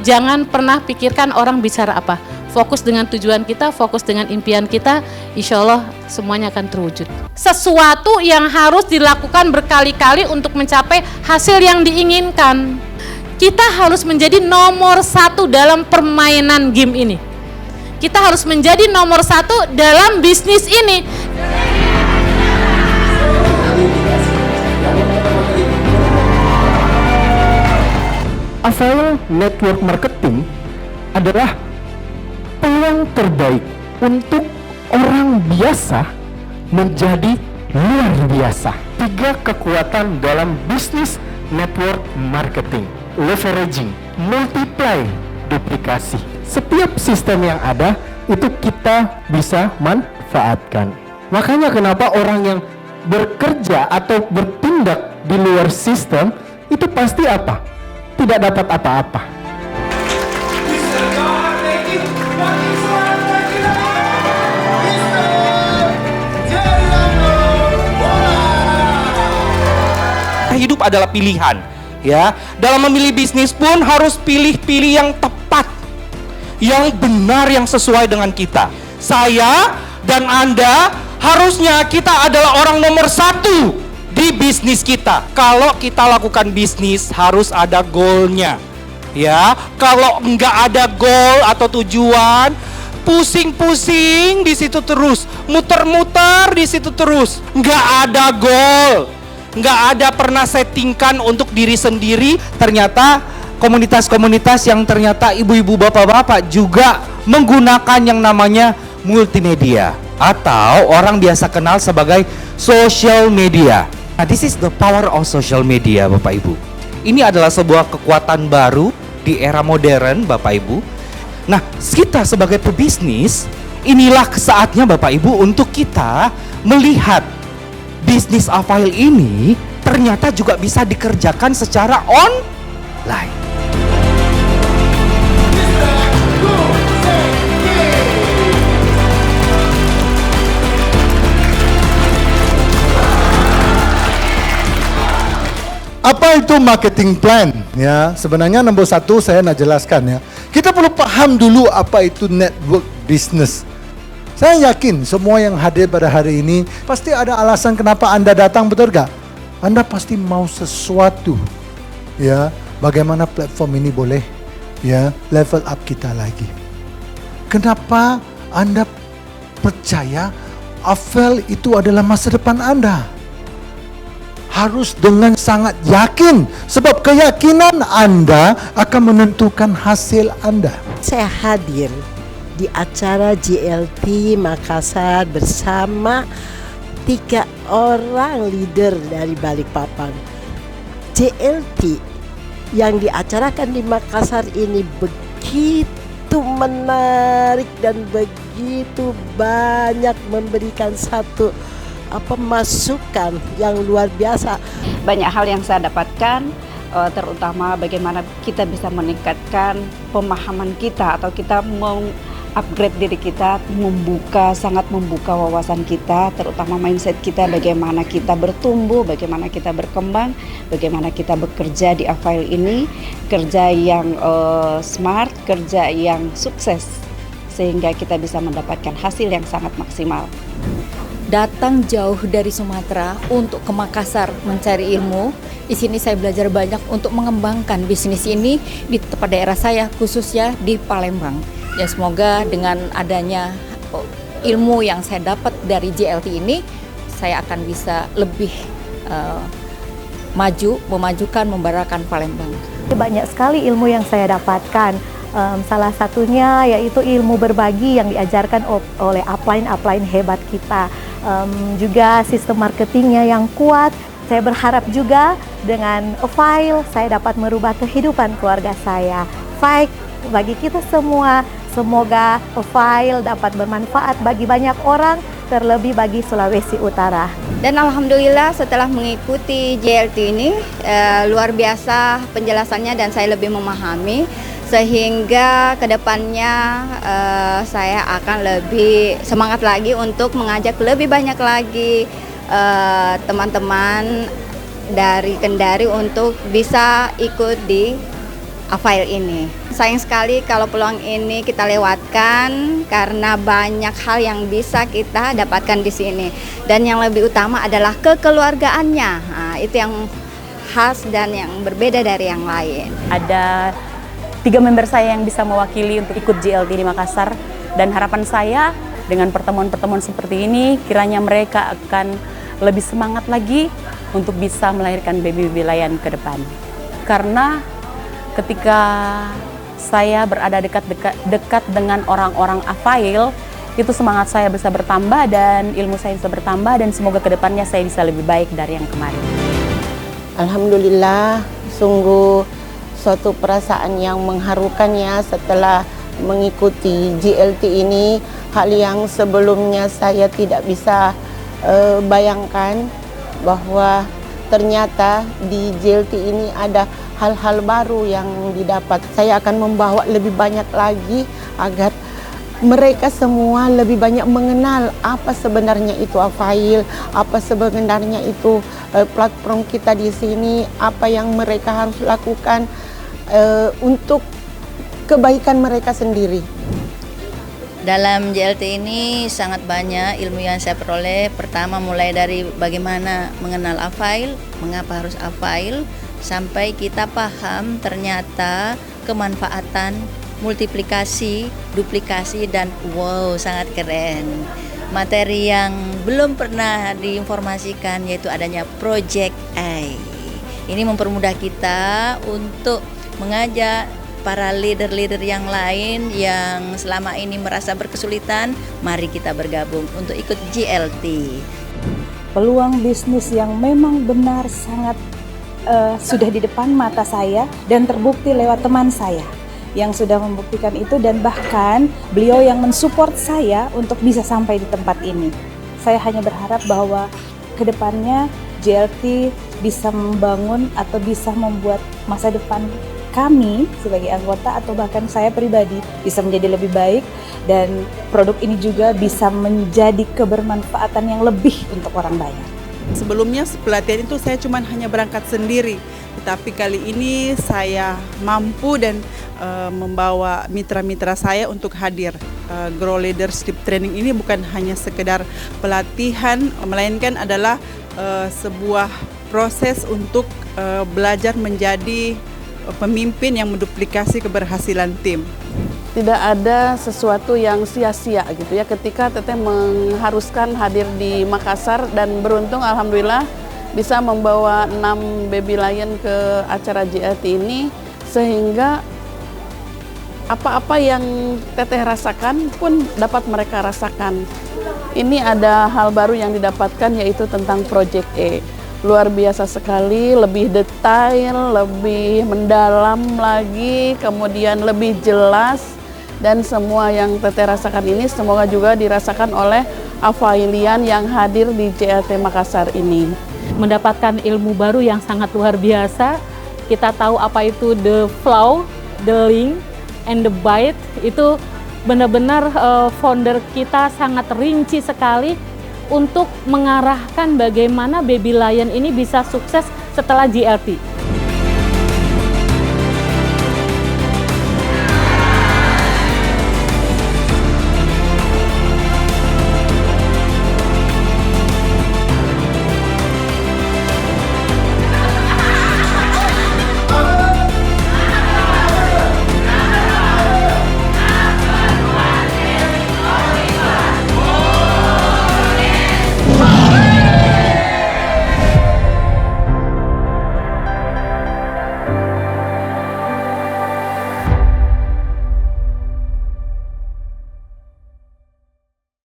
Jangan pernah pikirkan orang bicara apa. Fokus dengan tujuan kita, fokus dengan impian kita, insya Allah semuanya akan terwujud. Sesuatu yang harus dilakukan berkali-kali untuk mencapai hasil yang diinginkan. Kita harus menjadi nomor satu dalam permainan game ini. Kita harus menjadi nomor satu dalam bisnis ini. Affiliate network marketing adalah peluang terbaik untuk orang biasa menjadi luar biasa. 3 kekuatan dalam bisnis network marketing: leveraging, multiply, duplikasi. Setiap sistem yang ada itu kita bisa manfaatkan. Makanya kenapa orang yang bekerja atau bertindak di luar sistem itu pasti apa? Tidak dapat apa-apa. Hidup adalah pilihan, ya. Dalam memilih bisnis pun harus pilih-pilih yang tepat, yang benar, yang sesuai dengan kita. Saya dan Anda harusnya kita adalah orang nomor satu di bisnis kita. Kalau kita lakukan bisnis harus ada goalnya, ya. Kalau nggak ada goal atau tujuan, pusing-pusing di situ terus, muter-muter di situ terus, nggak ada goal, nggak ada pernah settingkan untuk diri sendiri. Ternyata komunitas-komunitas yang ternyata ibu-ibu bapak-bapak juga menggunakan yang namanya multimedia atau orang biasa kenal sebagai social media. Nah, this is the power of social media, Bapak Ibu. Ini adalah sebuah kekuatan baru di era modern, Bapak Ibu. Nah, kita sebagai pebisnis, inilah saatnya Bapak Ibu untuk kita melihat bisnis Avail ini ternyata juga bisa dikerjakan secara online. Apa itu marketing plan? Ya, sebenarnya nomor 1 saya nak jelaskan ya. Kita perlu paham dulu apa itu network business. Saya yakin semua yang hadir pada hari ini pasti ada alasan kenapa Anda datang, betul gak? Anda pasti mau sesuatu. Ya, bagaimana platform ini boleh ya level up kita lagi. Kenapa Anda percaya Avail itu adalah masa depan Anda? Harus dengan sangat yakin, sebab keyakinan Anda akan menentukan hasil Anda. Saya hadir di acara JLT Makassar bersama 3 orang leader dari Balikpapan. JLT yang diacarakan di Makassar ini begitu menarik dan begitu banyak memberikan satu masukan yang luar biasa. Banyak hal yang saya dapatkan, terutama bagaimana kita bisa meningkatkan pemahaman kita atau kita upgrade diri kita, sangat membuka wawasan kita, terutama mindset kita, bagaimana kita bertumbuh, bagaimana kita berkembang, bagaimana kita bekerja di Avail ini, kerja yang smart, kerja yang sukses, sehingga kita bisa mendapatkan hasil yang sangat maksimal. Datang jauh dari Sumatera untuk ke Makassar mencari ilmu. Di sini saya belajar banyak untuk mengembangkan bisnis ini di tempat daerah saya, khususnya di Palembang. Ya, semoga dengan adanya ilmu yang saya dapat dari JLT ini, saya akan bisa lebih memajukan, membarakan Palembang. Banyak sekali ilmu yang saya dapatkan. Salah satunya yaitu ilmu berbagi yang diajarkan oleh upline hebat kita. Juga sistem marketingnya yang kuat. Saya berharap juga dengan Avail saya dapat merubah kehidupan keluarga saya. Baik bagi kita semua, semoga Avail dapat bermanfaat bagi banyak orang, terlebih bagi Sulawesi Utara. Dan alhamdulillah setelah mengikuti JLT ini luar biasa penjelasannya dan saya lebih memahami, sehingga kedepannya saya akan lebih semangat lagi untuk mengajak lebih banyak lagi teman-teman dari Kendari untuk bisa ikut di Avail ini. Sayang sekali kalau peluang ini kita lewatkan karena banyak hal yang bisa kita dapatkan di sini. Dan yang lebih utama adalah kekeluargaannya. Nah, itu yang khas dan yang berbeda dari yang lain. Ada 3 member saya yang bisa mewakili untuk ikut JLT di Makassar, dan harapan saya dengan pertemuan-pertemuan seperti ini kiranya mereka akan lebih semangat lagi untuk bisa melahirkan baby-baby Lion ke depan. Karena ketika saya berada dekat dengan orang-orang Avail, itu semangat saya bisa bertambah dan ilmu saya bisa bertambah, dan semoga ke depannya saya bisa lebih baik dari yang kemarin. Alhamdulillah, sungguh suatu perasaan yang mengharukan ya setelah mengikuti JLT ini. Hal yang sebelumnya saya tidak bisa bayangkan bahwa ternyata di JLT ini ada hal-hal baru yang didapat. Saya akan membawa lebih banyak lagi agar mereka semua lebih banyak mengenal apa sebenarnya itu Avail, apa sebenarnya itu platform kita di sini, apa yang mereka harus lakukan untuk kebaikan mereka sendiri. Dalam JLT ini sangat banyak ilmu yang saya peroleh. Pertama mulai dari bagaimana mengenal Avail, mengapa harus Avail, sampai kita paham ternyata kemanfaatan, multiplikasi, duplikasi, dan wow, sangat keren. Materi yang belum pernah diinformasikan yaitu adanya Project A. Ini mempermudah kita untuk mengajak para leader-leader yang lain yang selama ini merasa berkesulitan, mari kita bergabung untuk ikut JLT. Peluang bisnis yang memang benar sangat sudah di depan mata saya dan terbukti lewat teman saya yang sudah membuktikan itu, dan bahkan beliau yang mensupport saya untuk bisa sampai di tempat ini. Saya hanya berharap bahwa kedepannya JLT bisa membangun atau bisa membuat masa depan kami sebagai anggota atau bahkan saya pribadi bisa menjadi lebih baik, dan produk ini juga bisa menjadi kebermanfaatan yang lebih untuk orang banyak. Sebelumnya pelatihan itu saya cuma hanya berangkat sendiri, tetapi kali ini saya mampu dan membawa mitra-mitra saya untuk hadir. Grow Leadership Training ini bukan hanya sekedar pelatihan, melainkan adalah sebuah proses untuk belajar menjadi pemimpin yang menduplikasi keberhasilan tim. Tidak ada sesuatu yang sia-sia gitu ya ketika Teteh mengharuskan hadir di Makassar, dan beruntung alhamdulillah bisa membawa 6 baby lion ke acara JLT ini, sehingga apa-apa yang Teteh rasakan pun dapat mereka rasakan. Ini ada hal baru yang didapatkan yaitu tentang Project E. Luar biasa sekali, lebih detail, lebih mendalam lagi, kemudian lebih jelas. Dan semua yang Teteh rasakan ini semoga juga dirasakan oleh Availian yang hadir di JLT Makassar ini. Mendapatkan ilmu baru yang sangat luar biasa. Kita tahu apa itu the flow, the link, and the bite. Itu benar-benar founder kita sangat rinci sekali untuk mengarahkan bagaimana Baby Lion ini bisa sukses setelah JLT.